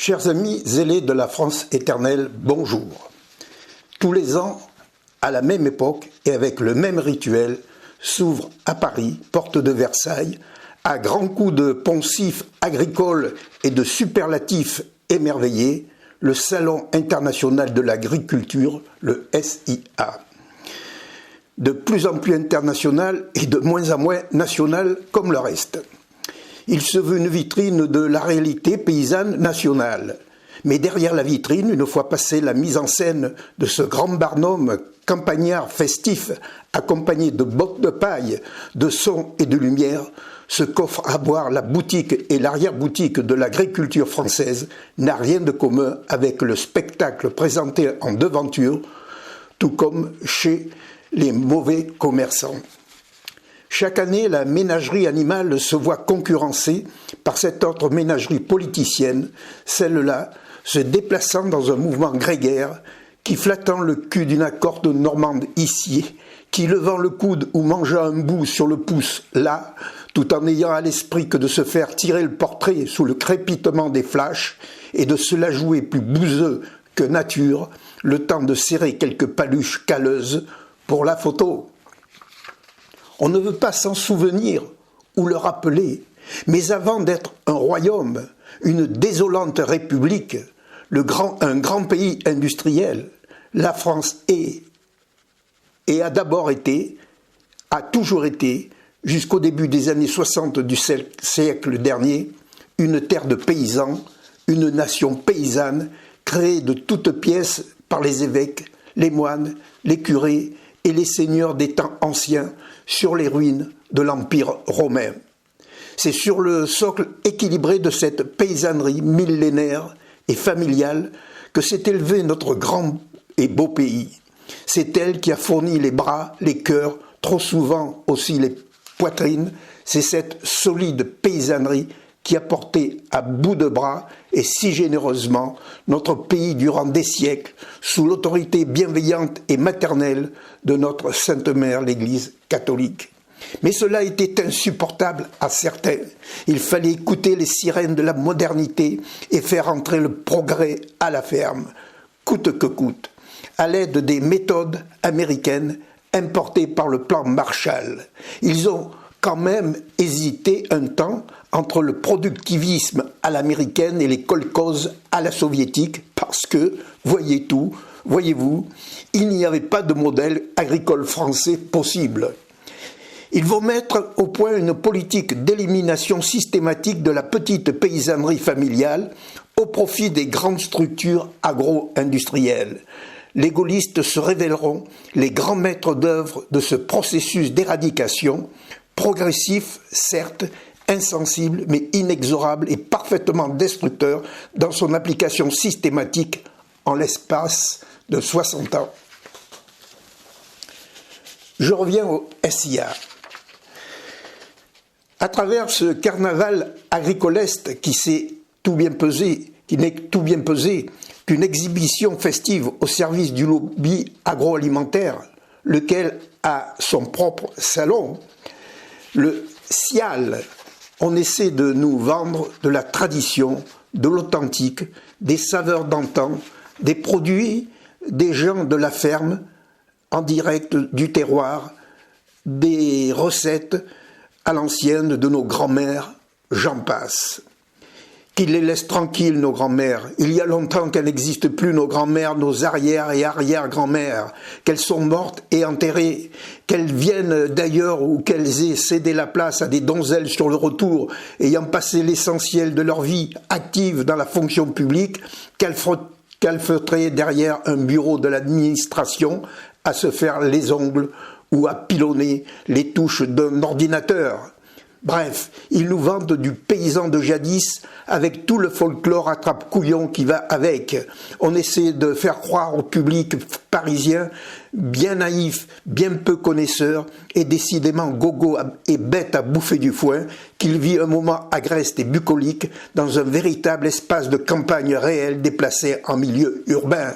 Chers amis zélés de la France éternelle, bonjour. Tous les ans, à la même époque et avec le même rituel, s'ouvre à Paris, porte de Versailles, à grands coups de poncifs agricoles et de superlatifs émerveillés, le Salon international de l'agriculture, le SIA. De plus en plus international et de moins en moins national comme le reste. Il se veut une vitrine de la réalité paysanne nationale. Mais derrière la vitrine, une fois passée la mise en scène de ce grand barnum campagnard festif, accompagné de bottes de paille, de son et de lumière, ce qu'offre à boire la boutique et l'arrière-boutique de l'agriculture française n'a rien de commun avec le spectacle présenté en devanture, tout comme chez les mauvais commerçants. Chaque année, la ménagerie animale se voit concurrencée par cette autre ménagerie politicienne, celle-là se déplaçant dans un mouvement grégaire qui, flattant le cul d'une accorde normande ici, qui levant le coude ou mangeant un bout sur le pouce là, tout en ayant à l'esprit que de se faire tirer le portrait sous le crépitement des flashs et de se la jouer plus bouseux que nature, le temps de serrer quelques paluches calleuses pour la photo. On ne veut pas s'en souvenir ou le rappeler, mais avant d'être un royaume, une désolante république, un grand pays industriel, la France est et a d'abord été, a toujours été, jusqu'au début des années 60 du siècle dernier, une terre de paysans, une nation paysanne créée de toutes pièces par les évêques, les moines, les curés et les seigneurs des temps anciens sur les ruines de l'Empire romain. C'est sur le socle équilibré de cette paysannerie millénaire et familiale que s'est élevé notre grand et beau pays. C'est elle qui a fourni les bras, les cœurs, trop souvent aussi les poitrines. C'est cette solide paysannerie qui a porté à bout de bras et si généreusement notre pays durant des siècles sous l'autorité bienveillante et maternelle de notre Sainte Mère, l'Église catholique. Mais cela était insupportable à certains. Il fallait écouter les sirènes de la modernité et faire entrer le progrès à la ferme, coûte que coûte, à l'aide des méthodes américaines importées par le plan Marshall. Ils ont quand même hésité un temps entre le productivisme à l'américaine et les kolkhozes à la soviétique parce que, voyez-vous, il n'y avait pas de modèle agricole français possible. Ils vont mettre au point une politique d'élimination systématique de la petite paysannerie familiale au profit des grandes structures agro-industrielles. Les gaullistes se révéleront les grands maîtres d'œuvre de ce processus d'éradication, progressif, certes, insensible, mais inexorable et parfaitement destructeur dans son application systématique en l'espace de 60 ans. Je reviens au SIA. À travers ce carnaval agricoleste qui n'est tout bien pesé qu'une exhibition festive au service du lobby agroalimentaire, lequel a son propre salon, le SIAL, on essaie de nous vendre de la tradition, de l'authentique, des saveurs d'antan, des produits des gens de la ferme, en direct du terroir, des recettes à l'ancienne de nos grands-mères, j'en passe. Qu'ils les laissent tranquilles, nos grands-mères. Il y a longtemps qu'elles n'existent plus, nos grands-mères, nos arrière- et arrière-grand-mères, qu'elles sont mortes et enterrées, qu'elles viennent d'ailleurs ou qu'elles aient cédé la place à des donzelles sur le retour, ayant passé l'essentiel de leur vie active dans la fonction publique, calfeutrées derrière un bureau de l'administration, à se faire les ongles ou à pilonner les touches d'un ordinateur. Bref, ils nous vendent du paysan de jadis avec tout le folklore attrape-couillon qui va avec. On essaie de faire croire au public parisien, bien naïf, bien peu connaisseur et décidément gogo et bête à bouffer du foin, qu'il vit un moment agreste et bucolique dans un véritable espace de campagne réel déplacé en milieu urbain.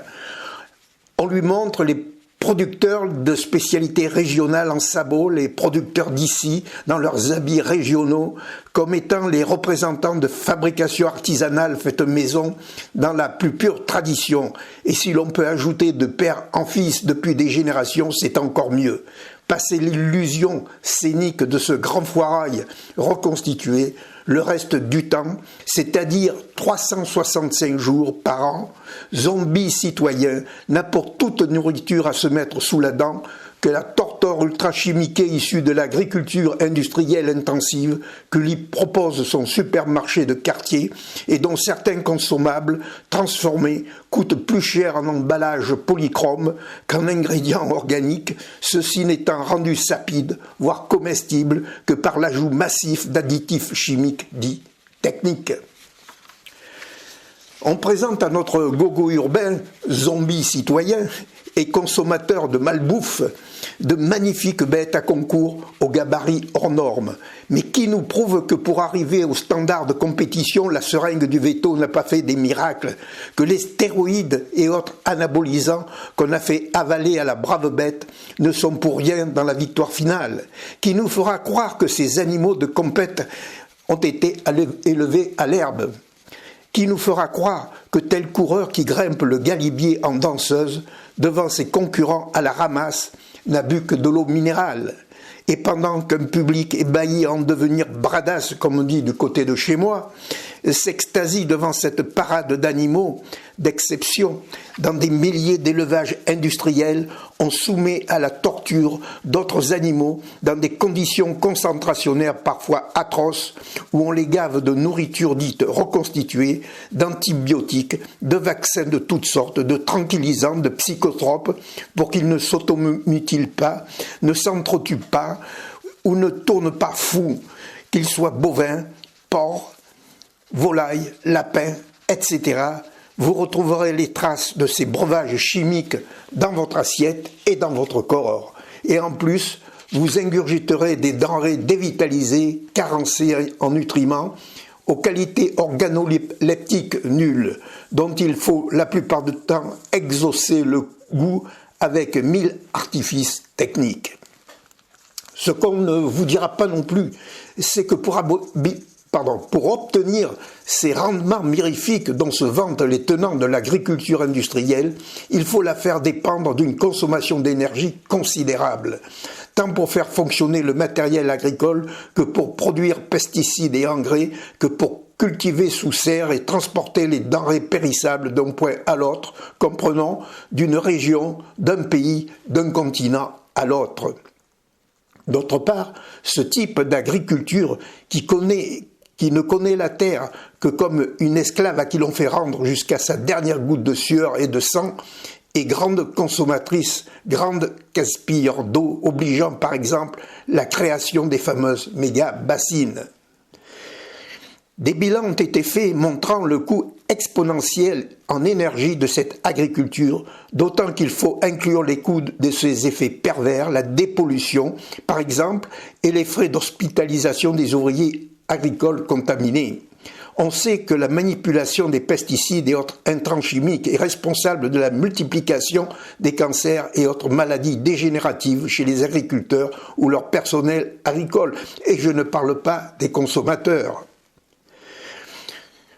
On lui montre les producteurs de spécialités régionales en sabots, les producteurs d'ici, dans leurs habits régionaux, comme étant les représentants de fabrication artisanale faite maison dans la plus pure tradition. Et si l'on peut ajouter de père en fils depuis des générations, c'est encore mieux. Passer l'illusion scénique de ce grand foirail reconstitué, le reste du temps, c'est-à-dire 365 jours par an, zombie citoyen n'a pour toute nourriture à se mettre sous la dent que la torture ultrachimiquée issue de l'agriculture industrielle intensive que lui propose son supermarché de quartier et dont certains consommables transformés coûtent plus cher en emballage polychrome qu'en ingrédients organiques, ceci n'étant rendu sapide, voire comestible, que par l'ajout massif d'additifs chimiques dits techniques. On présente à notre gogo urbain, zombie citoyen et consommateur de malbouffe, de magnifiques bêtes à concours au gabarit hors normes, mais qui nous prouve que pour arriver au standard de compétition, la seringue du veto n'a pas fait des miracles, que les stéroïdes et autres anabolisants qu'on a fait avaler à la brave bête ne sont pour rien dans la victoire finale, qui nous fera croire que ces animaux de compète ont été élevés à l'herbe, qui nous fera croire que tel coureur qui grimpe le galibier en danseuse devant ses concurrents à la ramasse n'a bu que de l'eau minérale. Et pendant qu'un public ébahi en devenir bradasse, comme on dit du côté de chez moi, s'extasie devant cette parade d'animaux d'exception, dans des milliers d'élevages industriels, on soumet à la torture d'autres animaux dans des conditions concentrationnaires parfois atroces, où on les gave de nourriture dite reconstituée, d'antibiotiques, de vaccins de toutes sortes, de tranquillisants, de psychotropes, pour qu'ils ne s'automutilent pas, ne s'entretuent pas, ou ne tournent pas fous, qu'ils soient bovins, porcs, volailles, lapins, etc. Vous retrouverez les traces de ces breuvages chimiques dans votre assiette et dans votre corps. Et en plus, vous ingurgiterez des denrées dévitalisées, carencées en nutriments, aux qualités organoleptiques nulles, dont il faut la plupart du temps exaucer le goût avec 1000 artifices techniques. Ce qu'on ne vous dira pas non plus, c'est que pour obtenir ces rendements mirifiques dont se vantent les tenants de l'agriculture industrielle, il faut la faire dépendre d'une consommation d'énergie considérable, tant pour faire fonctionner le matériel agricole que pour produire pesticides et engrais, que pour cultiver sous serre et transporter les denrées périssables d'un point à l'autre, comprenons, d'une région, d'un pays, d'un continent à l'autre. D'autre part, ce type d'agriculture qui ne connaît la terre que comme une esclave à qui l'on fait rendre jusqu'à sa dernière goutte de sueur et de sang, est grande consommatrice, grande gaspilleur d'eau, obligeant par exemple la création des fameuses méga-bassines. Des bilans ont été faits montrant le coût exponentiel en énergie de cette agriculture, d'autant qu'il faut inclure les coûts de ses effets pervers, la dépollution par exemple, et les frais d'hospitalisation des ouvriers agricoles contaminés. On sait que la manipulation des pesticides et autres intrants chimiques est responsable de la multiplication des cancers et autres maladies dégénératives chez les agriculteurs ou leur personnel agricole. Et je ne parle pas des consommateurs.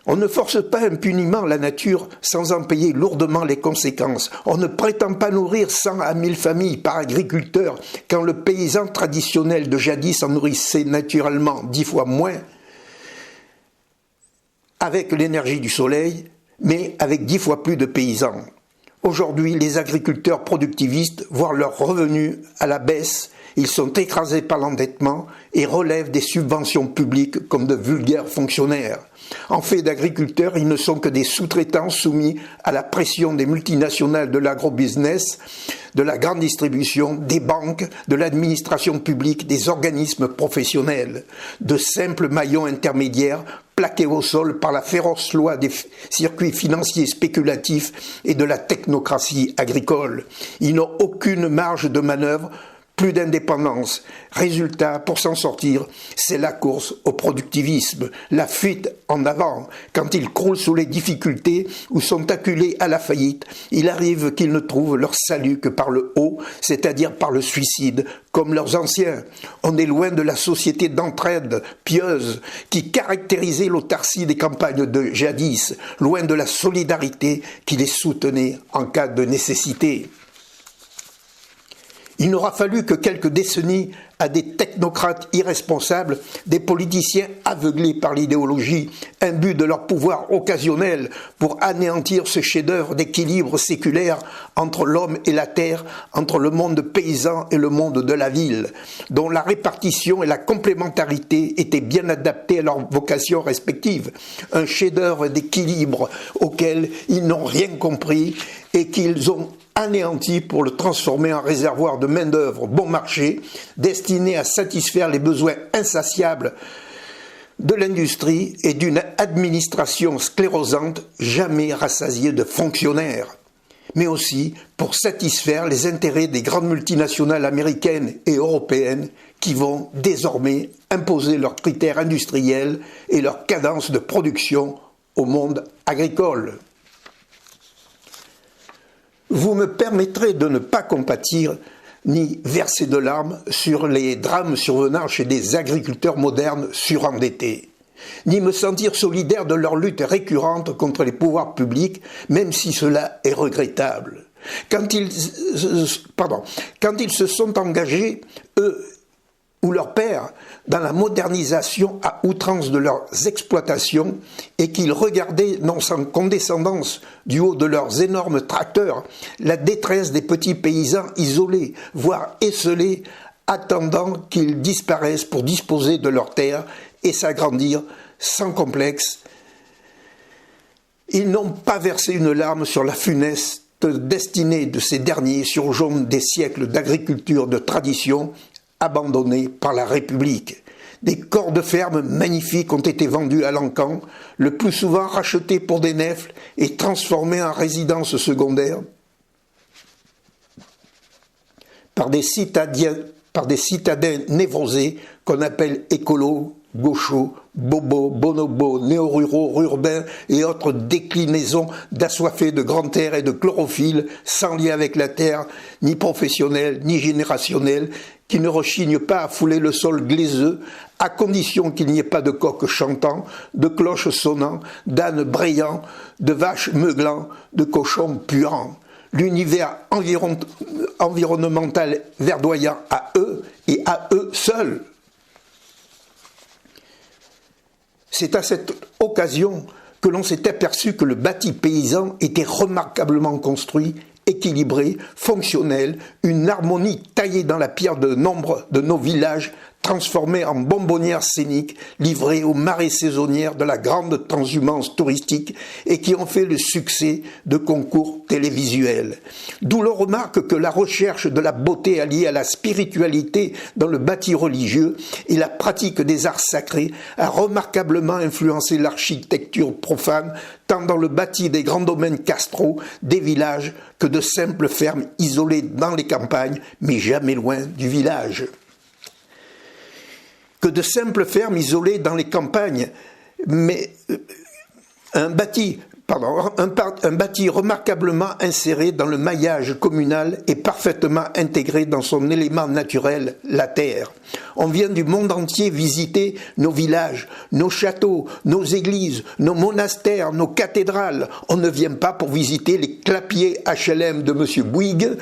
On ne force pas impunément la nature sans en payer lourdement les conséquences. On ne prétend pas nourrir 100 à 1000 familles par agriculteur quand le paysan traditionnel de jadis en nourrissait naturellement 10 fois moins avec l'énergie du soleil, mais avec 10 fois plus de paysans. Aujourd'hui, les agriculteurs productivistes voient leurs revenus à la baisse, ils sont écrasés par l'endettement et relèvent des subventions publiques comme de vulgaires fonctionnaires. En fait d'agriculteurs, ils ne sont que des sous-traitants soumis à la pression des multinationales de l'agrobusiness, de la grande distribution, des banques, de l'administration publique, des organismes professionnels, de simples maillons intermédiaires plaqués au sol par la féroce loi des circuits financiers spéculatifs et de la technocratie agricole. Ils n'ont aucune marge de manœuvre plus d'indépendance. Résultat, pour s'en sortir, c'est la course au productivisme, la fuite en avant. Quand ils croulent sous les difficultés ou sont acculés à la faillite, il arrive qu'ils ne trouvent leur salut que par le haut, c'est-à-dire par le suicide, comme leurs anciens. On est loin de la société d'entraide pieuse qui caractérisait l'autarcie des campagnes de jadis, loin de la solidarité qui les soutenait en cas de nécessité. Il n'aura fallu que quelques décennies à des technocrates irresponsables, des politiciens aveuglés par l'idéologie, imbus de leur pouvoir occasionnel pour anéantir ce chef-d'œuvre d'équilibre séculaire entre l'homme et la terre, entre le monde paysan et le monde de la ville, dont la répartition et la complémentarité étaient bien adaptées à leurs vocations respectives. Un chef-d'œuvre d'équilibre auquel ils n'ont rien compris et qu'ils ont anéanti pour le transformer en réservoir de main-d'œuvre bon marché, destiné à satisfaire les besoins insatiables de l'industrie et d'une administration sclérosante jamais rassasiée de fonctionnaires, mais aussi pour satisfaire les intérêts des grandes multinationales américaines et européennes qui vont désormais imposer leurs critères industriels et leur cadence de production au monde agricole. Vous me permettrez de ne pas compatir ni verser de larmes sur les drames survenant chez des agriculteurs modernes surendettés, ni me sentir solidaire de leur lutte récurrente contre les pouvoirs publics, même si cela est regrettable. Quand ils se sont engagés, eux ou leurs pères, dans la modernisation à outrance de leurs exploitations et qu'ils regardaient, non sans condescendance, du haut de leurs énormes tracteurs, la détresse des petits paysans isolés, voire esselés, attendant qu'ils disparaissent pour disposer de leurs terres et s'agrandir sans complexe. Ils n'ont pas versé une larme sur la funeste destinée de ces derniers surgeons des siècles d'agriculture de tradition abandonnés par la République. Des corps de ferme magnifiques ont été vendus à l'encan, le plus souvent rachetés pour des nèfles et transformés en résidences secondaires par des citadins névrosés qu'on appelle écolos, gauchos, bobos, bonobos, néo-ruraux, urbains et autres déclinaisons d'assoiffés de grand air et de chlorophylle, sans lien avec la terre, ni professionnels, ni générationnels, qui ne rechignent pas à fouler le sol glaiseux, à condition qu'il n'y ait pas de coqs chantants, de cloches sonnant, d'ânes brayants, de vaches meuglant, de cochons puants. L'univers environnemental verdoyant à eux et à eux seuls. C'est à cette occasion que l'on s'est aperçu que le bâti paysan était remarquablement construit, équilibré, fonctionnel, une harmonie taillée dans la pierre de nombre de nos villages, transformés en bonbonnières scéniques, livrées aux marées saisonnières de la grande transhumance touristique et qui ont fait le succès de concours télévisuels. D'où l'on remarque que la recherche de la beauté alliée à la spiritualité dans le bâti religieux et la pratique des arts sacrés a remarquablement influencé l'architecture profane, tant dans le bâti des grands domaines castraux, des villages, que de simples fermes isolées dans les campagnes, mais jamais loin du village. Que de simples fermes isolées dans les campagnes, mais un bâti remarquablement inséré dans le maillage communal et parfaitement intégré dans son élément naturel, la terre. On vient du monde entier visiter nos villages, nos châteaux, nos églises, nos monastères, nos cathédrales. On ne vient pas pour visiter les clapiers HLM de M. Bouygues,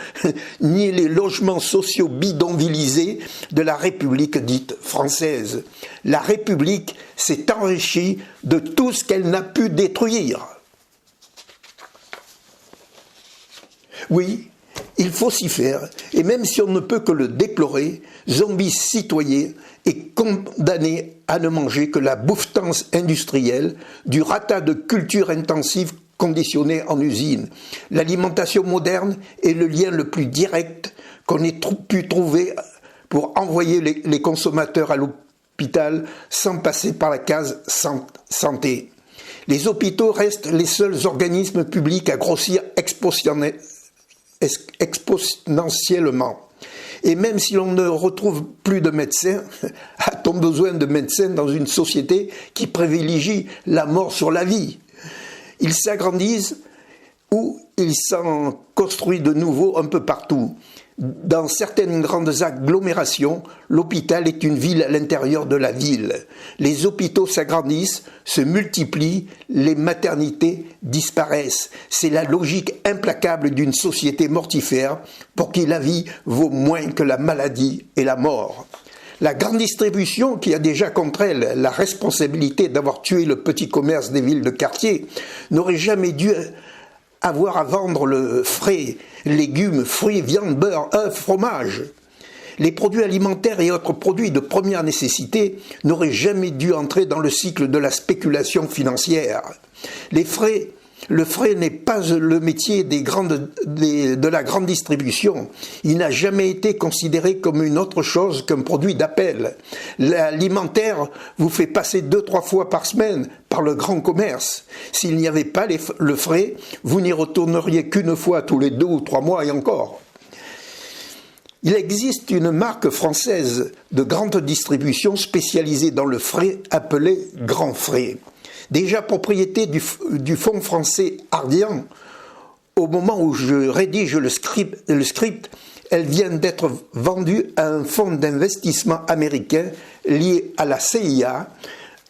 ni les logements sociaux bidonvillisés de la République dite française. La République s'est enrichie de tout ce qu'elle n'a pu détruire. Oui, il faut s'y faire, et même si on ne peut que le déplorer, Zombie citoyen est condamné à ne manger que la bouffetance industrielle, du rata de culture intensive conditionnée en usine. L'alimentation moderne est le lien le plus direct qu'on ait pu trouver pour envoyer les consommateurs à l'hôpital sans passer par la case santé. Les hôpitaux restent les seuls organismes publics à grossir exponentiellement. Et même si l'on ne retrouve plus de médecins, a-t-on besoin de médecins dans une société qui privilégie la mort sur la vie? Ils s'agrandissent ou ils s'en construisent de nouveau un peu partout. Dans certaines grandes agglomérations, l'hôpital est une ville à l'intérieur de la ville. Les hôpitaux s'agrandissent, se multiplient, les maternités disparaissent. C'est la logique implacable d'une société mortifère pour qui la vie vaut moins que la maladie et la mort. La grande distribution, qui a déjà contre elle la responsabilité d'avoir tué le petit commerce des villes de quartier, n'aurait jamais dû avoir à vendre le frais, légumes, fruits, viande, beurre, œufs, fromage. Les produits alimentaires et autres produits de première nécessité n'auraient jamais dû entrer dans le cycle de la spéculation financière. Le frais n'est pas le métier de la grande distribution. Il n'a jamais été considéré comme une autre chose qu'un produit d'appel. L'alimentaire vous fait passer 2-3 fois par semaine par le grand commerce. S'il n'y avait pas le frais, vous n'y retourneriez qu'une fois tous les 2 ou 3 mois et encore. Il existe une marque française de grande distribution spécialisée dans le frais appelée Grand Frais. Déjà propriété du fonds français Ardian, au moment où je rédige le script, elle vient d'être vendue à un fonds d'investissement américain lié à la CIA,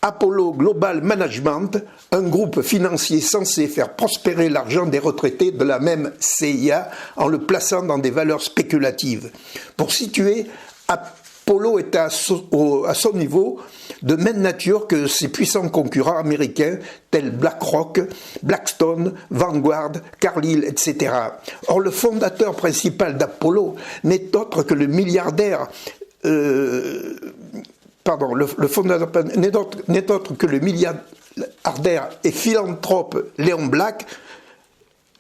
Apollo Global Management, un groupe financier censé faire prospérer l'argent des retraités de la même CIA en le plaçant dans des valeurs spéculatives. Pour situer, Apollo est à son niveau de même nature que ses puissants concurrents américains tels BlackRock, Blackstone, Vanguard, Carlyle, etc. Or, le fondateur principal d'Apollo n'est autre que le milliardaire et philanthrope Léon Black.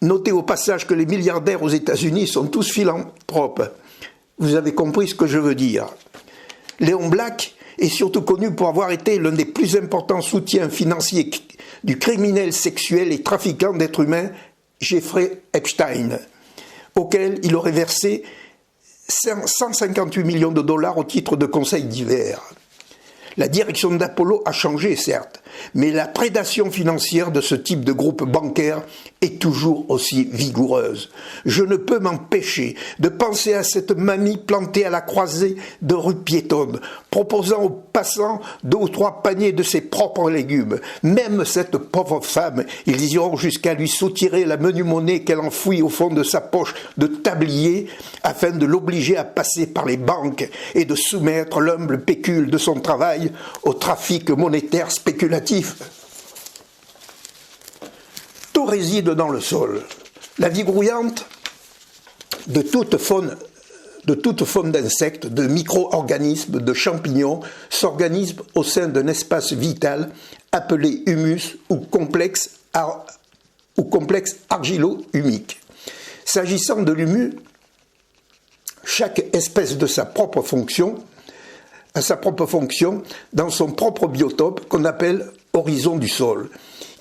Notez au passage que les milliardaires aux États-Unis sont tous philanthropes. Vous avez compris ce que je veux dire. Léon Black est surtout connu pour avoir été l'un des plus importants soutiens financiers du criminel sexuel et trafiquant d'êtres humains Jeffrey Epstein, auquel il aurait versé 158 millions de dollars au titre de conseils divers. La direction d'Apollo a changé, certes, mais la prédation financière de ce type de groupe bancaire est toujours aussi vigoureuse. Je ne peux m'empêcher de penser à cette mamie plantée à la croisée de rues piétonnes, proposant aux passants 2 ou 3 paniers de ses propres légumes. Même cette pauvre femme, ils iront jusqu'à lui soutirer la menue monnaie qu'elle enfouit au fond de sa poche de tablier afin de l'obliger à passer par les banques et de soumettre l'humble pécule de son travail au trafic monétaire spéculatif. Tout réside dans le sol. La vie grouillante de toute faune d'insectes, de micro-organismes, de champignons s'organise au sein d'un espace vital appelé humus ou complexe argilo-humique. S'agissant de l'humus, chaque espèce a sa propre fonction dans son propre biotope qu'on appelle horizon du sol.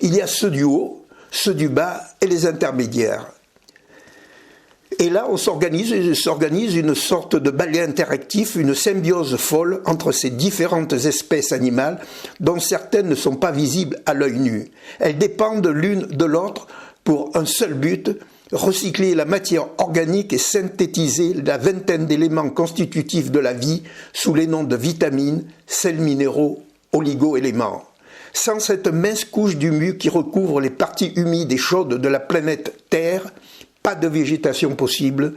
Il y a ceux du haut, ceux du bas et les intermédiaires. Et là, on s'organise une sorte de balai interactif, une symbiose folle entre ces différentes espèces animales dont certaines ne sont pas visibles à l'œil nu. Elles dépendent l'une de l'autre pour un seul but, recycler la matière organique et synthétiser la vingtaine d'éléments constitutifs de la vie sous les noms de vitamines, sels minéraux, oligo-éléments. Sans cette mince couche d'humus qui recouvre les parties humides et chaudes de la planète Terre, pas de végétation possible,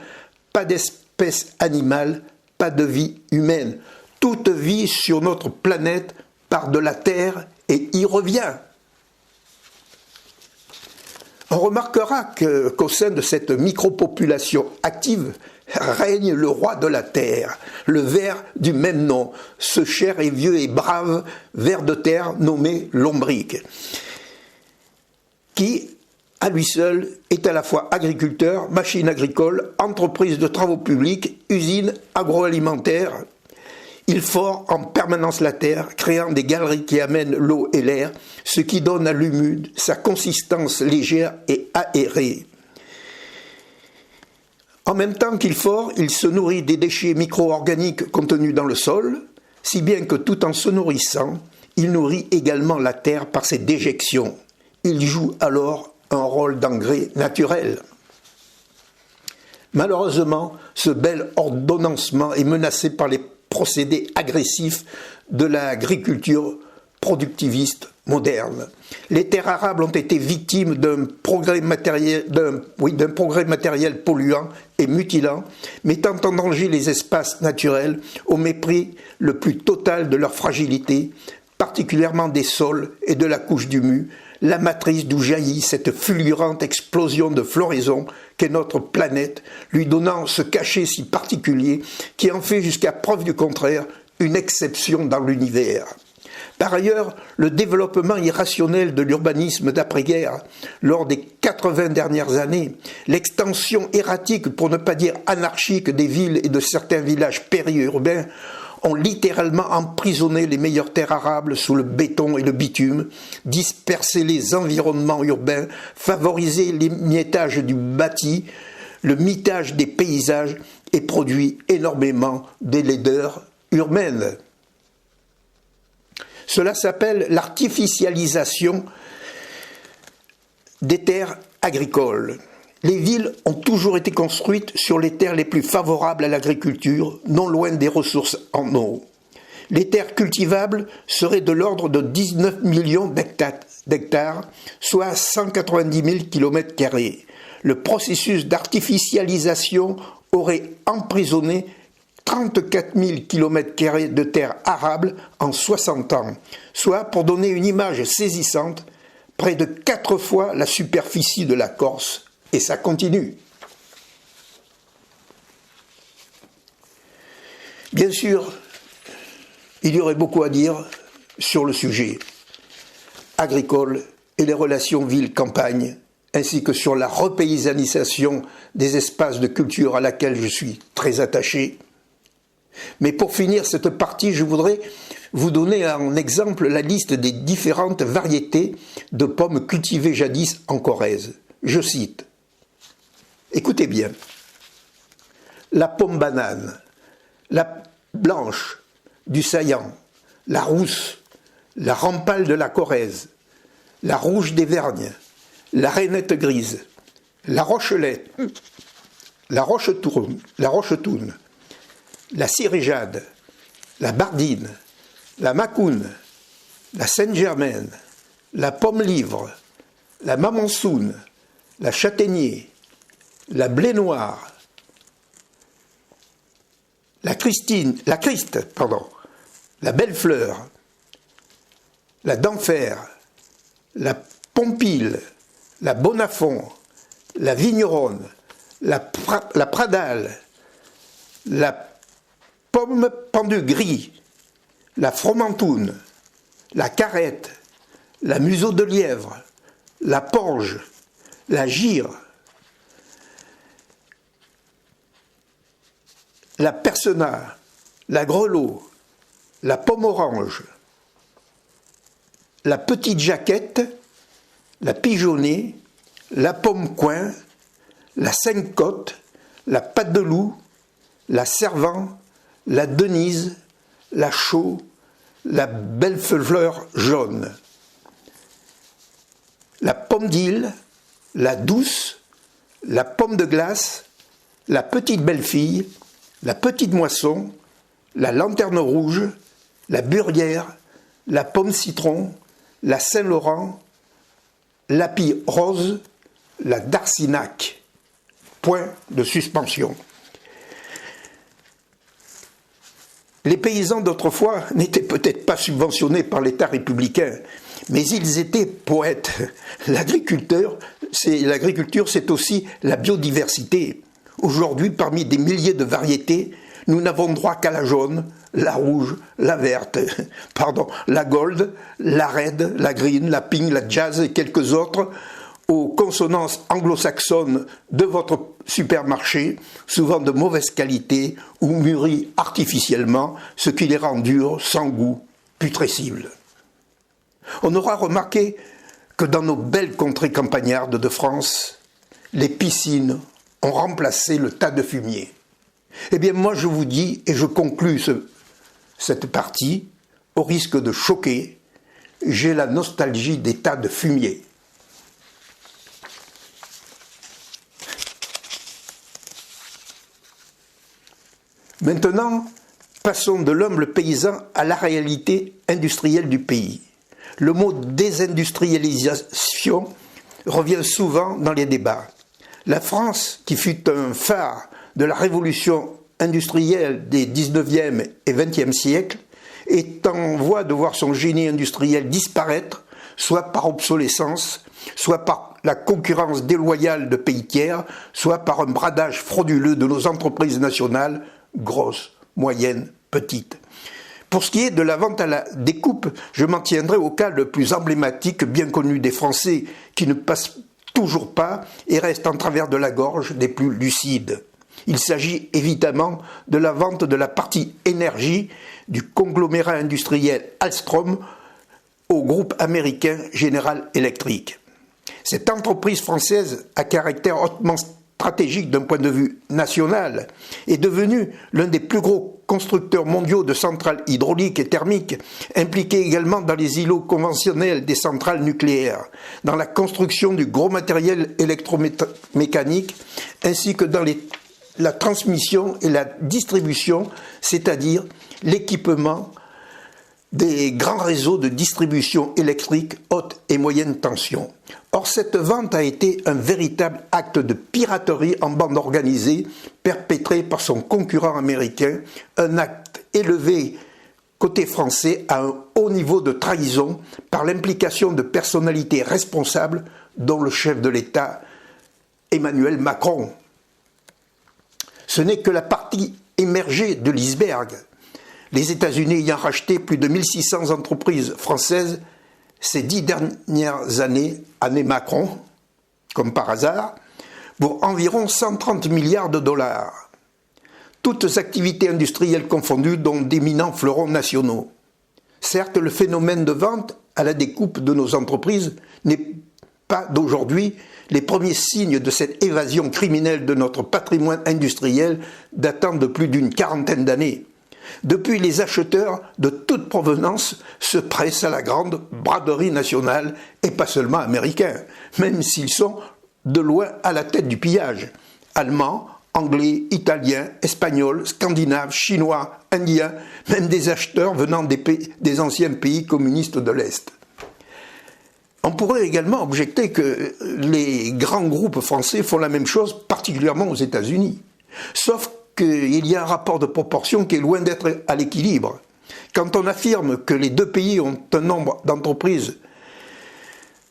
pas d'espèce animale, pas de vie humaine. Toute vie sur notre planète part de la Terre et y revient. On remarquera qu'au sein de cette micropopulation active règne le roi de la terre, le ver du même nom, ce cher et vieux et brave ver de terre nommé lombric, qui, à lui seul, est à la fois agriculteur, machine agricole, entreprise de travaux publics, usine agroalimentaire. Il fore en permanence la terre, créant des galeries qui amènent l'eau et l'air, ce qui donne à l'humus sa consistance légère et aérée. En même temps qu'il fort, il se nourrit des déchets micro-organiques contenus dans le sol, si bien que tout en se nourrissant, il nourrit également la terre par ses déjections. Il joue alors un rôle d'engrais naturel. Malheureusement, ce bel ordonnancement est menacé par les procédés agressifs de l'agriculture productiviste moderne. Les terres arables ont été victimes d'un progrès matériel polluant et mutilant, mettant en danger les espaces naturels au mépris le plus total de leur fragilité, particulièrement des sols et de la couche d'humus, la matrice d'où jaillit cette fulgurante explosion de floraison qu'est notre planète, lui donnant ce cachet si particulier qui en fait jusqu'à preuve du contraire une exception dans l'univers. Par ailleurs, le développement irrationnel de l'urbanisme d'après-guerre, lors des 80 dernières années, l'extension erratique, pour ne pas dire anarchique, des villes et de certains villages périurbains, ont littéralement emprisonné les meilleures terres arables sous le béton et le bitume, dispersé les environnements urbains, favorisé l'émiettage du bâti, le mitage des paysages et produit énormément de laideurs urbaines. Cela s'appelle l'artificialisation des terres agricoles. Les villes ont toujours été construites sur les terres les plus favorables à l'agriculture, non loin des ressources en eau. Les terres cultivables seraient de l'ordre de 19 millions d'hectares, soit 190 000 km². Le processus d'artificialisation aurait emprisonné 34 000 km² de terres arables en 60 ans, soit, pour donner une image saisissante, près de 4 fois la superficie de la Corse. Et ça continue. Bien sûr, il y aurait beaucoup à dire sur le sujet agricole et les relations ville-campagne, ainsi que sur la repaysanisation des espaces de culture à laquelle je suis très attaché. Mais pour finir cette partie, je voudrais vous donner en exemple la liste des différentes variétés de pommes cultivées jadis en Corrèze. Je cite. Écoutez bien. La pomme banane, la blanche du saillant, la rousse, la rampale de la Corrèze, la rouge des Vergnes, la rainette grise, la rochelette, la rochetoune, la ciréjade, la bardine, la macoune, la Sainte-Germaine, la pomme-livre, la mamansoune, la châtaignier, la blé noir, la criste, la belle-fleur, la d'enfer, la pompile, la bonafont, la vigneronne, la pradale, la pomme pendue gris, la fromentoune, la carrette, la museau de lièvre, la porge, la gire, la persena, la grelot, la pomme orange, la petite jaquette, la pigeonnée, la pomme coin, la cinque-côte, la patte de loup, la servant, la denise, la chaux, la belle fleur jaune, la pomme d'île, la douce, la pomme de glace, la petite belle-fille, la petite moisson, la lanterne rouge, la burrière, la pomme citron, la Saint-Laurent, l'api rose, la Darcinac. Point de suspension. Les paysans d'autrefois n'étaient peut-être pas subventionnés par l'État républicain, mais ils étaient poètes. L'agriculture, c'est aussi la biodiversité. Aujourd'hui, parmi des milliers de variétés, nous n'avons droit qu'à la jaune, la rouge, la verte, la gold, la red, la green, la pink, la jazz et quelques autres, aux consonances anglo-saxonnes de votre supermarché, souvent de mauvaise qualité ou mûries artificiellement, ce qui les rend dures, sans goût, putrescibles. On aura remarqué que dans nos belles contrées campagnardes de France, les piscines ont remplacé le tas de fumier. Eh bien moi je vous dis, et je conclus cette partie, au risque de choquer, j'ai la nostalgie des tas de fumier. Maintenant, passons de l'humble paysan à la réalité industrielle du pays. Le mot désindustrialisation revient souvent dans les débats. La France, qui fut un phare de la révolution industrielle des 19e et 20e siècles, est en voie de voir son génie industriel disparaître, soit par obsolescence, soit par la concurrence déloyale de pays tiers, soit par un bradage frauduleux de nos entreprises nationales, grosses, moyennes, petites. Pour ce qui est de la vente à la découpe, je m'en tiendrai au cas le plus emblématique, bien connu des Français, qui ne passent toujours pas et restent en travers de la gorge des plus lucides. Il s'agit évidemment de la vente de la partie énergie du conglomérat industriel Alstom au groupe américain General Electric. Cette entreprise française à caractère hautement stratégique d'un point de vue national est devenue l'un des plus gros constructeurs mondiaux de centrales hydrauliques et thermiques, impliqués également dans les îlots conventionnels des centrales nucléaires, dans la construction du gros matériel électromécanique, ainsi que dans la transmission et la distribution, c'est-à-dire l'équipement des grands réseaux de distribution électrique haute et moyenne tension. Or, cette vente a été un véritable acte de piraterie en bande organisée perpétré par son concurrent américain, un acte élevé côté français à un haut niveau de trahison par l'implication de personnalités responsables, dont le chef de l'État, Emmanuel Macron. Ce n'est que la partie émergée de l'iceberg. Les États-Unis ayant racheté plus de 1600 entreprises françaises ces 10 dernières années, année Macron, comme par hasard, pour environ 130 milliards de dollars. Toutes activités industrielles confondues, dont d'éminents fleurons nationaux. Certes, le phénomène de vente à la découpe de nos entreprises n'est pas d'aujourd'hui. Les premiers signes de cette évasion criminelle de notre patrimoine industriel datant de plus d'une quarantaine d'années. Depuis, les acheteurs de toute provenance se pressent à la grande braderie nationale, et pas seulement américains, même s'ils sont de loin à la tête du pillage. Allemands, Anglais, Italiens, Espagnols, Scandinaves, Chinois, Indiens, même des acheteurs venant des anciens pays communistes de l'Est. On pourrait également objecter que les grands groupes français font la même chose, particulièrement aux États-Unis. Sauf qu'il y a un rapport de proportion qui est loin d'être à l'équilibre. Quand on affirme que les deux pays ont un nombre d'entreprises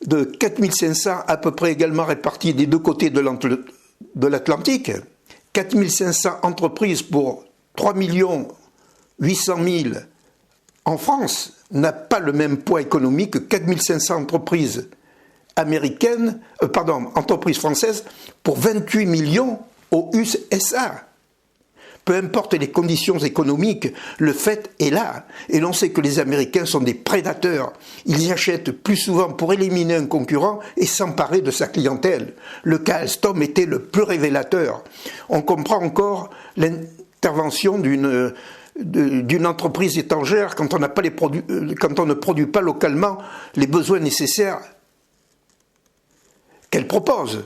de 4500 à peu près également réparties des deux côtés de l'Atlantique, 4500 entreprises pour 3 800 000 en France n'a pas le même poids économique que 4500 entreprises entreprises françaises pour 28 millions aux USA. Peu importe les conditions économiques, le fait est là. Et l'on sait que les Américains sont des prédateurs. Ils y achètent plus souvent pour éliminer un concurrent et s'emparer de sa clientèle. Le cas Alstom était le plus révélateur. On comprend encore l'intervention d'une entreprise étrangère quand on ne produit pas localement les besoins nécessaires qu'elle propose.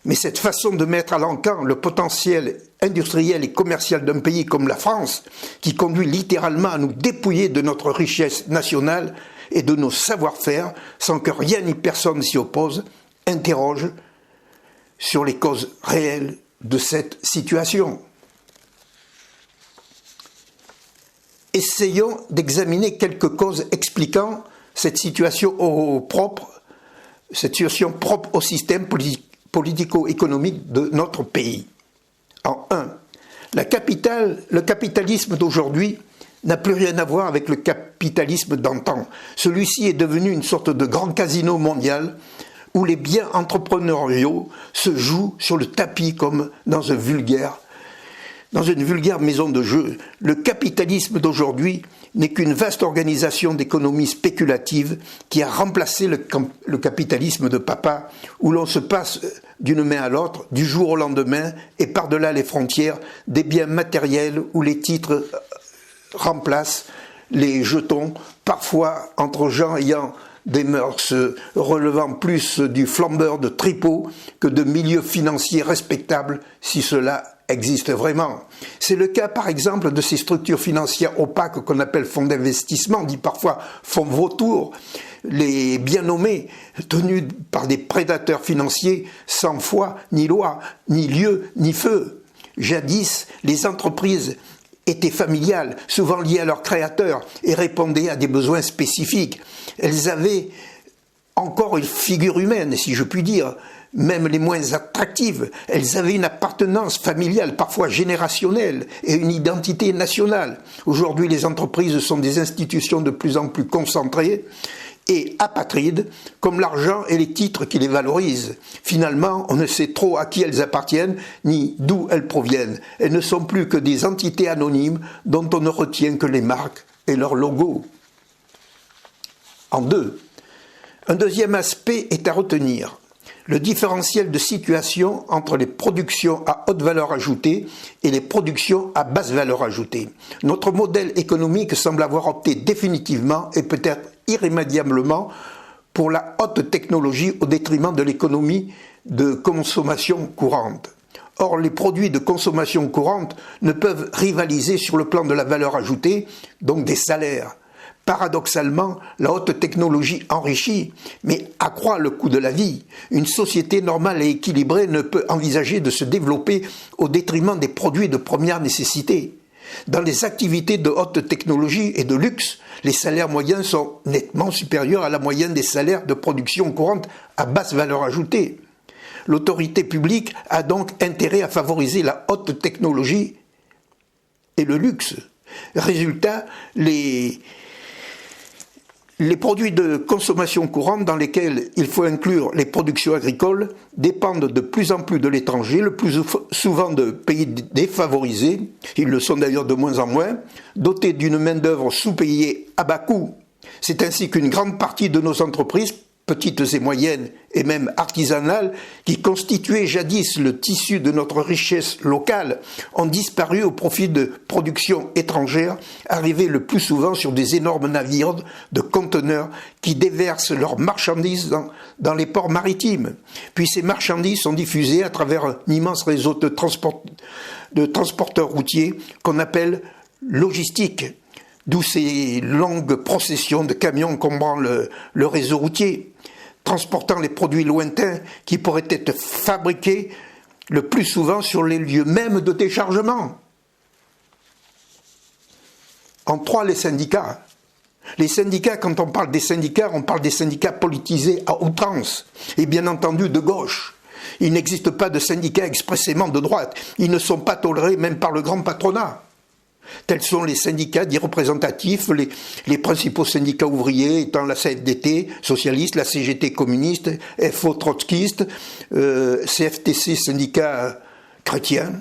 Mais cette façon de mettre à l'encan le potentiel industriel et commercial d'un pays comme la France, qui conduit littéralement à nous dépouiller de notre richesse nationale et de nos savoir-faire, sans que rien ni personne s'y oppose, interroge sur les causes réelles de cette situation. Essayons d'examiner quelques causes expliquant cette situation propre au système politico-économique de notre pays. En 1, le capitalisme d'aujourd'hui n'a plus rien à voir avec le capitalisme d'antan. Celui-ci est devenu une sorte de grand casino mondial où les biens entrepreneuriaux se jouent sur le tapis comme dans une vulgaire maison de jeu. Le capitalisme d'aujourd'hui n'est qu'une vaste organisation d'économie spéculative qui a remplacé le capitalisme de papa, où l'on se passe d'une main à l'autre, du jour au lendemain, et par-delà les frontières, des biens matériels où les titres remplacent les jetons, parfois entre gens ayant des mœurs relevant plus du flambeur de tripots que de milieux financiers respectables, si cela existe vraiment. C'est le cas par exemple de ces structures financières opaques qu'on appelle fonds d'investissement, dit parfois fonds vautours, les bien nommés, tenus par des prédateurs financiers sans foi, ni loi, ni lieu, ni feu. Jadis, les entreprises étaient familiales, souvent liées à leurs créateurs et répondaient à des besoins spécifiques. Elles avaient encore une figure humaine, si je puis dire, même les moins attractives. Elles avaient une appartenance familiale, parfois générationnelle, et une identité nationale. Aujourd'hui, les entreprises sont des institutions de plus en plus concentrées et apatrides, comme l'argent et les titres qui les valorisent. Finalement, on ne sait trop à qui elles appartiennent, ni d'où elles proviennent. Elles ne sont plus que des entités anonymes dont on ne retient que les marques et leurs logos. En deux, un deuxième aspect est à retenir. Le différentiel de situation entre les productions à haute valeur ajoutée et les productions à basse valeur ajoutée. Notre modèle économique semble avoir opté définitivement et peut-être irrémédiablement pour la haute technologie au détriment de l'économie de consommation courante. Or, les produits de consommation courante ne peuvent rivaliser sur le plan de la valeur ajoutée, donc des salaires. Paradoxalement, la haute technologie enrichit, mais accroît le coût de la vie. Une société normale et équilibrée ne peut envisager de se développer au détriment des produits de première nécessité. Dans les activités de haute technologie et de luxe, les salaires moyens sont nettement supérieurs à la moyenne des salaires de production courante à basse valeur ajoutée. L'autorité publique a donc intérêt à favoriser la haute technologie et le luxe. Résultat, les produits de consommation courante dans lesquels il faut inclure les productions agricoles dépendent de plus en plus de l'étranger, le plus souvent de pays défavorisés, ils le sont d'ailleurs de moins en moins, dotés d'une main-d'œuvre sous-payée à bas coût. C'est ainsi qu'une grande partie de nos entreprises, petites et moyennes et même artisanales, qui constituaient jadis le tissu de notre richesse locale, ont disparu au profit de productions étrangères, arrivées le plus souvent sur des énormes navires de conteneurs qui déversent leurs marchandises dans les ports maritimes. Puis ces marchandises sont diffusées à travers un immense réseau de transporteurs routiers qu'on appelle logistique, d'où ces longues processions de camions encombrant le réseau routier, transportant les produits lointains qui pourraient être fabriqués le plus souvent sur les lieux mêmes de déchargement. En trois, les syndicats. Les syndicats, quand on parle des syndicats, on parle des syndicats politisés à outrance, et bien entendu de gauche. Il n'existe pas de syndicats expressément de droite. Ils ne sont pas tolérés même par le grand patronat. Tels sont les syndicats dits représentatifs, les principaux syndicats ouvriers étant la CFDT socialiste, la CGT communiste, FO trotskiste, CFTC syndicat chrétien.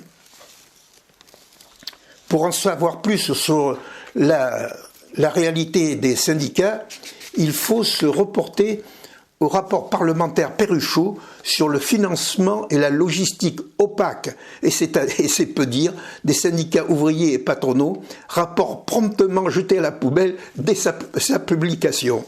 Pour en savoir plus sur la réalité des syndicats, il faut se reporter au rapport parlementaire Perruchot sur le financement et la logistique opaque, et c'est peu dire, des syndicats ouvriers et patronaux, rapport promptement jeté à la poubelle dès sa publication.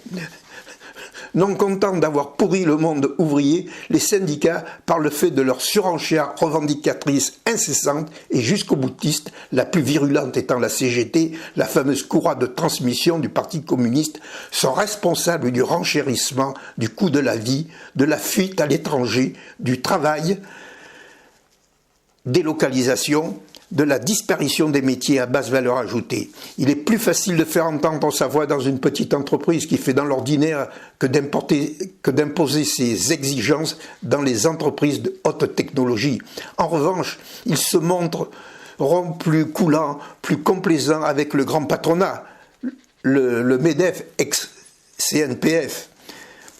Non contents d'avoir pourri le monde ouvrier, les syndicats, par le fait de leur surenchère revendicatrice incessante et jusqu'au boutiste, la plus virulente étant la CGT, la fameuse courroie de transmission du Parti communiste, sont responsables du renchérissement du coût de la vie, de la fuite à l'étranger, du travail, délocalisation, de la disparition des métiers à basse valeur ajoutée. Il est plus facile de faire entendre sa voix dans une petite entreprise qui fait dans l'ordinaire que d'imposer ses exigences dans les entreprises de haute technologie. En revanche, ils se montreront plus coulants, plus complaisants avec le grand patronat, le MEDEF ex-CNPF,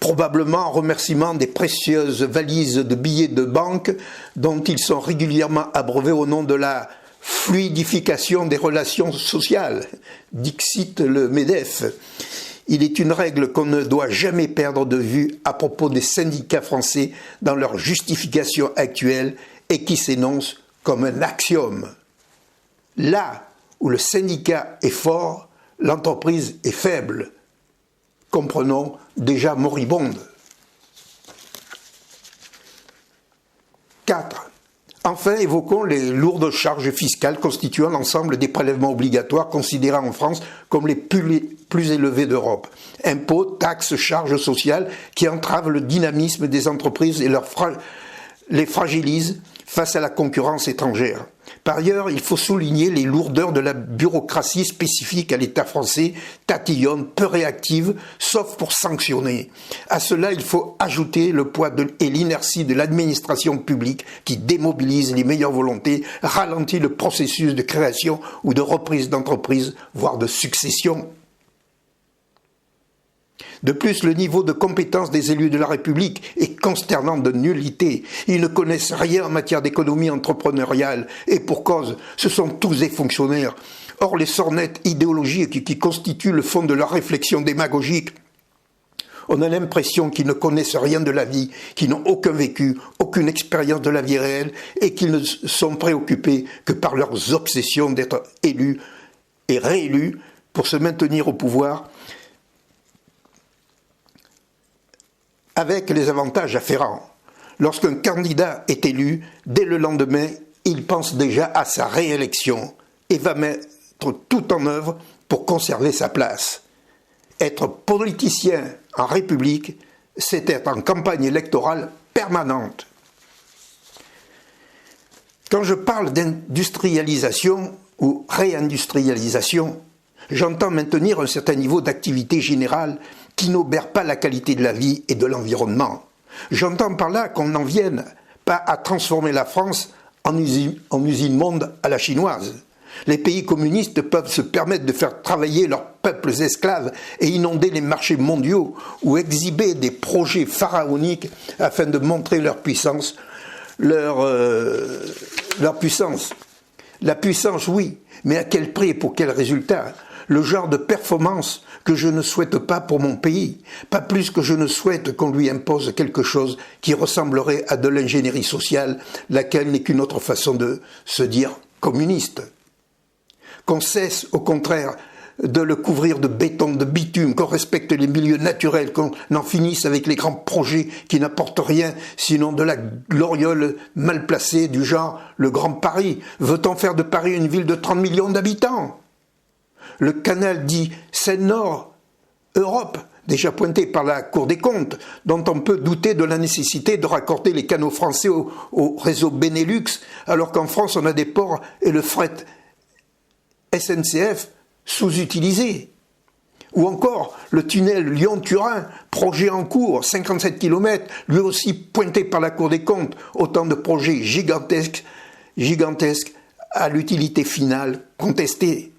probablement en remerciement des précieuses valises de billets de banque dont ils sont régulièrement abreuvés au nom de la fluidification des relations sociales, dixit le MEDEF. Il est une règle qu'on ne doit jamais perdre de vue à propos des syndicats français dans leur justification actuelle et qui s'énonce comme un axiome. Là où le syndicat est fort, l'entreprise est faible. Comprenons déjà moribonde. 4. Enfin, évoquons les lourdes charges fiscales constituant l'ensemble des prélèvements obligatoires considérés en France comme les plus élevés d'Europe. Impôts, taxes, charges sociales qui entravent le dynamisme des entreprises et les fragilisent face à la concurrence étrangère. Par ailleurs, il faut souligner les lourdeurs de la bureaucratie spécifique à l'État français, tatillonne, peu réactive, sauf pour sanctionner. À cela, il faut ajouter le poids et l'inertie de l'administration publique qui démobilise les meilleures volontés, ralentit le processus de création ou de reprise d'entreprise, voire de succession. De plus, le niveau de compétence des élus de la République est consternant de nullité. Ils ne connaissent rien en matière d'économie entrepreneuriale et pour cause, ce sont tous des fonctionnaires. Or, les sornettes idéologiques qui constituent le fond de leur réflexion démagogique, on a l'impression qu'ils ne connaissent rien de la vie, qu'ils n'ont aucun vécu, aucune expérience de la vie réelle et qu'ils ne sont préoccupés que par leurs obsessions d'être élus et réélus pour se maintenir au pouvoir, avec les avantages afférents. Lorsqu'un candidat est élu, dès le lendemain, il pense déjà à sa réélection et va mettre tout en œuvre pour conserver sa place. Être politicien en République, c'est être en campagne électorale permanente. Quand je parle d'industrialisation ou réindustrialisation, j'entends maintenir un certain niveau d'activité générale qui n'obère pas la qualité de la vie et de l'environnement. J'entends par là qu'on n'en vienne pas à transformer la France en usine monde à la chinoise. Les pays communistes peuvent se permettre de faire travailler leurs peuples esclaves et inonder les marchés mondiaux ou exhiber des projets pharaoniques afin de montrer leur puissance. Leur puissance. La puissance, oui, mais à quel prix et pour quel résultat ? Le genre de performance que je ne souhaite pas pour mon pays, pas plus que je ne souhaite qu'on lui impose quelque chose qui ressemblerait à de l'ingénierie sociale, laquelle n'est qu'une autre façon de se dire communiste. Qu'on cesse, au contraire, de le couvrir de béton, de bitume, qu'on respecte les milieux naturels, qu'on en finisse avec les grands projets qui n'apportent rien, sinon de la gloriole mal placée du genre le Grand Paris. Veut-on faire de Paris une ville de 30 millions d'habitants ? Le canal dit Seine-Nord, Europe, déjà pointé par la Cour des comptes, dont on peut douter de la nécessité de raccorder les canaux français au réseau Benelux, alors qu'en France on a des ports et le fret SNCF sous-utilisé. Ou encore le tunnel Lyon-Turin, projet en cours, 57 km, lui aussi pointé par la Cour des comptes, autant de projets gigantesques à l'utilité finale contestée.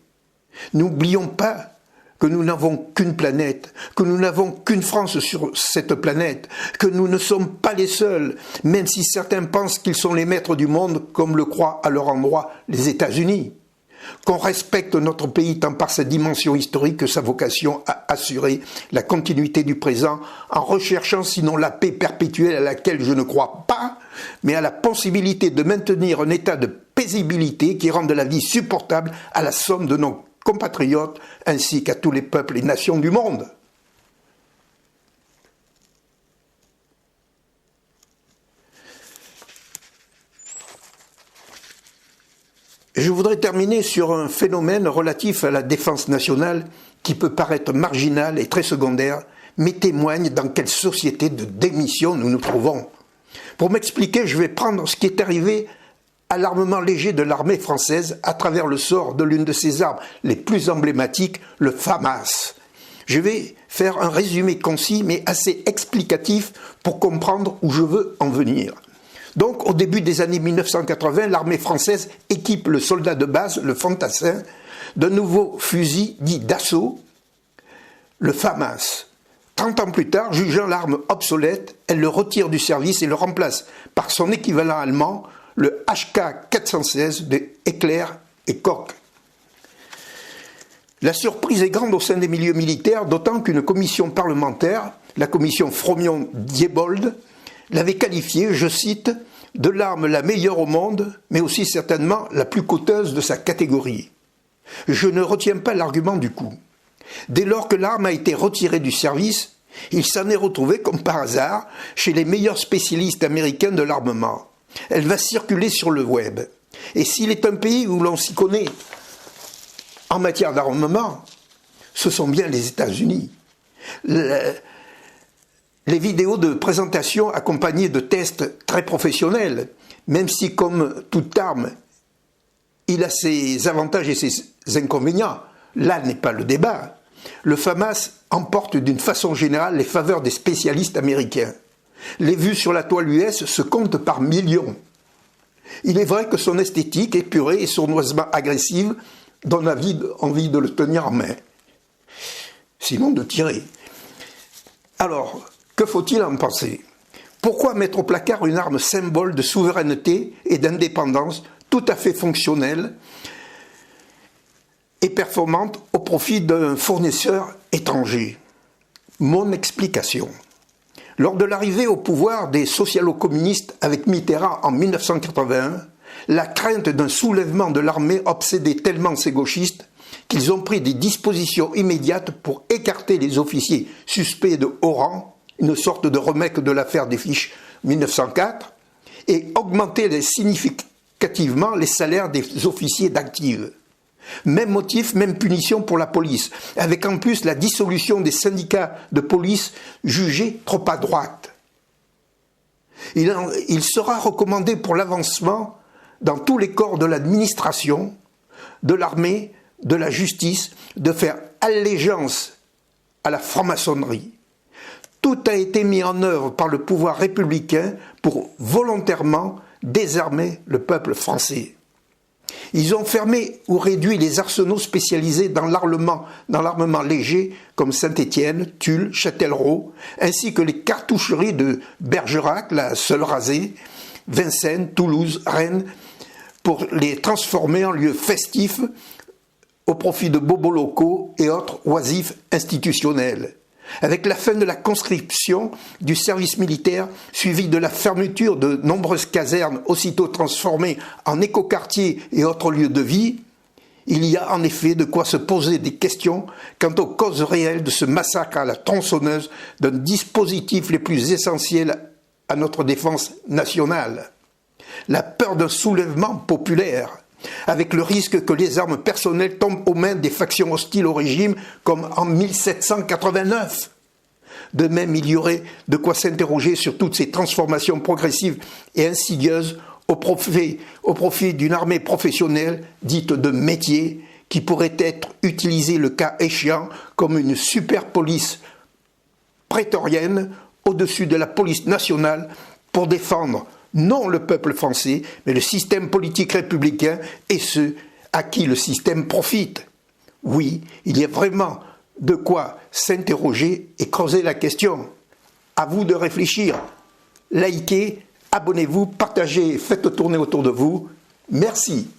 N'oublions pas que nous n'avons qu'une planète, que nous n'avons qu'une France sur cette planète, que nous ne sommes pas les seuls, même si certains pensent qu'ils sont les maîtres du monde, comme le croient à leur endroit les États-Unis. Qu'on respecte notre pays tant par sa dimension historique que sa vocation à assurer la continuité du présent, en recherchant sinon la paix perpétuelle à laquelle je ne crois pas, mais à la possibilité de maintenir un état de paisibilité qui rende la vie supportable à la somme de nos compatriotes ainsi qu'à tous les peuples et nations du monde. Je voudrais terminer sur un phénomène relatif à la défense nationale qui peut paraître marginal et très secondaire, mais témoigne dans quelle société de démission nous nous trouvons. Pour m'expliquer, je vais prendre ce qui est arrivé à l'armement léger de l'armée française à travers le sort de l'une de ses armes les plus emblématiques, le FAMAS. Je vais faire un résumé concis mais assez explicatif pour comprendre où je veux en venir. Donc, au début des années 1980, l'armée française équipe le soldat de base, le fantassin, d'un nouveau fusil dit d'assaut, le FAMAS. 30 ans plus tard, jugeant l'arme obsolète, elle le retire du service et le remplace par son équivalent allemand, le HK-416 de Éclair et Koch. La surprise est grande au sein des milieux militaires, d'autant qu'une commission parlementaire, la commission Fromion-Diebold, l'avait qualifiée, je cite, de l'arme la meilleure au monde, mais aussi certainement la plus coûteuse de sa catégorie. Je ne retiens pas l'argument du coût. Dès lors que l'arme a été retirée du service, il s'en est retrouvé comme par hasard chez les meilleurs spécialistes américains de l'armement. Elle va circuler sur le web. Et s'il est un pays où l'on s'y connaît en matière d'armement, ce sont bien les États-Unis. Les vidéos de présentation accompagnées de tests très professionnels, même si comme toute arme, il a ses avantages et ses inconvénients, là n'est pas le débat. Le FAMAS emporte d'une façon générale les faveurs des spécialistes américains. Les vues sur la toile US se comptent par millions. Il est vrai que son esthétique épurée et sournoisement agressive donne envie de le tenir en main. Sinon de tirer. Alors, que faut-il en penser? Pourquoi mettre au placard une arme symbole de souveraineté et d'indépendance tout à fait fonctionnelle et performante au profit d'un fournisseur étranger? Mon explication. Lors de l'arrivée au pouvoir des socialo-communistes avec Mitterrand en 1981, la crainte d'un soulèvement de l'armée obsédait tellement ces gauchistes qu'ils ont pris des dispositions immédiates pour écarter les officiers suspects de haut rang, une sorte de remake de l'affaire des fiches 1904, et augmenter significativement les salaires des officiers d'active. Même motif, même punition pour la police, avec en plus la dissolution des syndicats de police jugés trop à droite. Il sera recommandé pour l'avancement dans tous les corps de l'administration, de l'armée, de la justice, de faire allégeance à la franc-maçonnerie. Tout a été mis en œuvre par le pouvoir républicain pour volontairement désarmer le peuple français. Ils ont fermé ou réduit les arsenaux spécialisés dans l'armement léger comme Saint-Étienne, Tulle, Châtellerault, ainsi que les cartoucheries de Bergerac, la Seule-Rasée, Vincennes, Toulouse, Rennes, pour les transformer en lieux festifs au profit de bobos locaux et autres oisifs institutionnels. Avec la fin de la conscription du service militaire, suivie de la fermeture de nombreuses casernes aussitôt transformées en écoquartiers et autres lieux de vie, il y a en effet de quoi se poser des questions quant aux causes réelles de ce massacre à la tronçonneuse d'un dispositif les plus essentiels à notre défense nationale. La peur d'un soulèvement populaire, avec le risque que les armes personnelles tombent aux mains des factions hostiles au régime comme en 1789. De même, il y aurait de quoi s'interroger sur toutes ces transformations progressives et insidieuses au profit d'une armée professionnelle dite de métier qui pourrait être utilisée le cas échéant comme une super police prétorienne au-dessus de la police nationale pour défendre non le peuple français, mais le système politique républicain et ceux à qui le système profite. Oui, il y a vraiment de quoi s'interroger et creuser la question. À vous de réfléchir. Likez, abonnez-vous, partagez, faites tourner autour de vous. Merci.